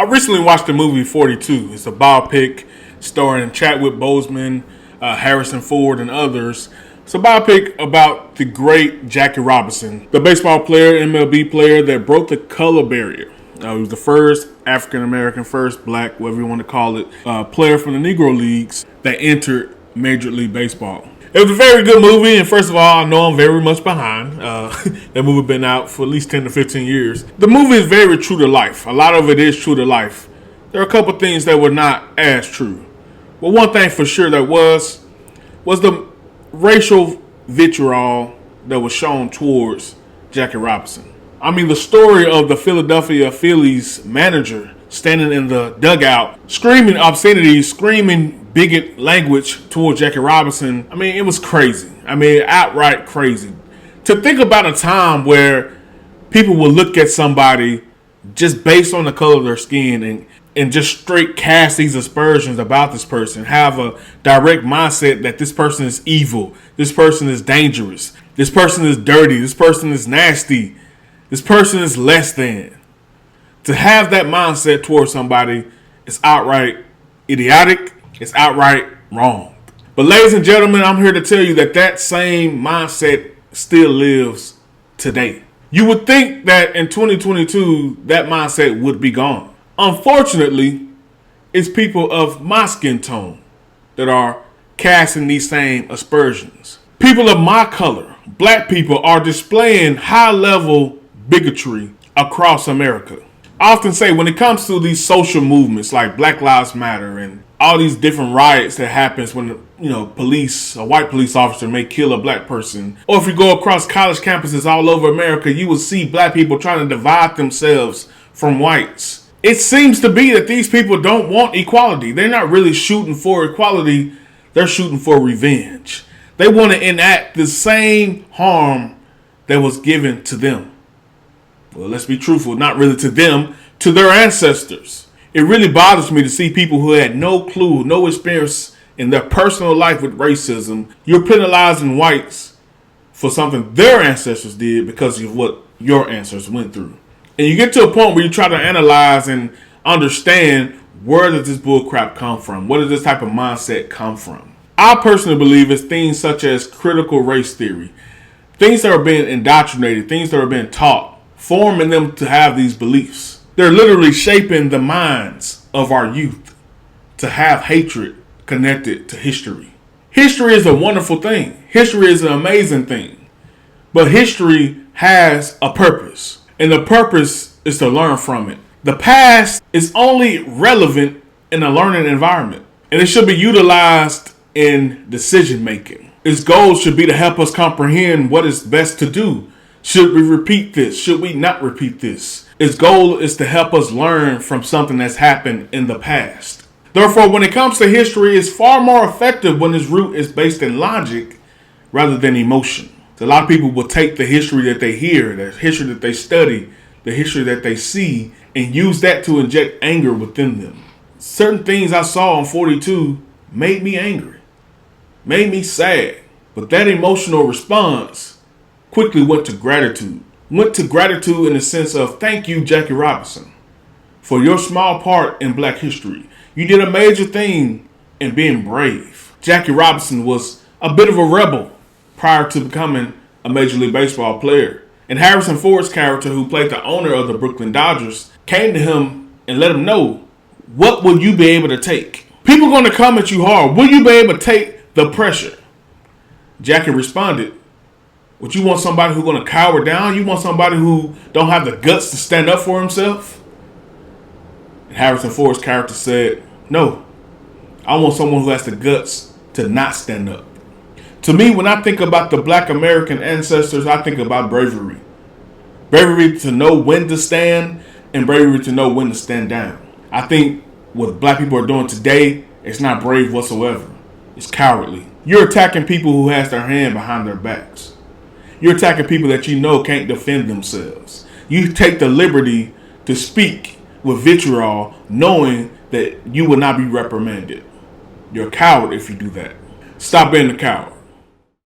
recently watched the movie 42. It's a biopic starring Chadwick Boseman, Harrison Ford, and others. It's a biopic about the great Jackie Robinson, the baseball player, MLB player that broke the color barrier. He was the first African American, first black, whatever you want to call it, player from the Negro Leagues that entered Major League Baseball. It was a very good movie, and first of all, I know I'm very much behind. That movie been out for at least 10 to 15 years. The movie is very true to life. A lot of it is true to life. There are a couple things that were not as true. But one thing for sure that was the racial vitriol that was shown towards Jackie Robinson. I mean, the story of the Philadelphia Phillies manager standing in the dugout, screaming obscenities, screaming bigot language towards Jackie Robinson. I mean, it was crazy. I mean, outright crazy. To think about a time where people would look at somebody just based on the color of their skin and just straight cast these aspersions about this person, have a direct mindset that this person is evil, this person is dangerous, this person is dirty, this person is nasty, this person is less than. To have that mindset towards somebody is outright idiotic. It's outright wrong. But ladies and gentlemen, I'm here to tell you that same mindset still lives today. You would think that in 2022, that mindset would be gone. Unfortunately, it's people of my skin tone that are casting these same aspersions. People of my color, black people, are displaying high-level bigotry across America. I often say when it comes to these social movements like Black Lives Matter and all these different riots that happens when, a white police officer may kill a black person, or if you go across college campuses all over America, you will see black people trying to divide themselves from whites. It seems to be that these people don't want equality. They're not really shooting for equality. They're shooting for revenge. They want to enact the same harm that was given to them. Well, let's be truthful, not really to them, to their ancestors. It really bothers me to see people who had no clue, no experience in their personal life with racism. You're penalizing whites for something their ancestors did because of what your ancestors went through. And you get to a point where you try to analyze and understand, where does this bullcrap come from? Where does this type of mindset come from? I personally believe it's things such as critical race theory. Things that are being indoctrinated, things that are being taught, forming them to have these beliefs. They're literally shaping the minds of our youth to have hatred connected to history. History is a wonderful thing. History is an amazing thing. But history has a purpose. And the purpose is to learn from it. The past is only relevant in a learning environment. And it should be utilized in decision making. Its goal should be to help us comprehend what is best to do. Should we repeat this? Should we not repeat this? Its goal is to help us learn from something that's happened in the past. Therefore, when it comes to history, it's far more effective when its root is based in logic rather than emotion. So a lot of people will take the history that they hear, the history that they study, the history that they see, and use that to inject anger within them. Certain things I saw on 42 made me angry, made me sad. But that emotional response quickly went to gratitude. Went to gratitude in the sense of, thank you, Jackie Robinson, for your small part in black history. You did a major thing in being brave. Jackie Robinson was a bit of a rebel prior to becoming a Major League Baseball player. And Harrison Ford's character, who played the owner of the Brooklyn Dodgers, came to him and let him know, what will you be able to take? People are going to come at you hard. Will you be able to take the pressure? Jackie responded, what, you want somebody who's going to cower down? You want somebody who don't have the guts to stand up for himself? And Harrison Ford's character said, no, I want someone who has the guts to not stand up. To me, when I think about the black American ancestors, I think about bravery. Bravery to know when to stand and bravery to know when to stand down. I think what black people are doing today is not brave whatsoever. It's cowardly. You're attacking people who has their hand behind their backs. You're attacking people that you know can't defend themselves. You take the liberty to speak with vitriol knowing that you will not be reprimanded. You're a coward if you do that. Stop being a coward.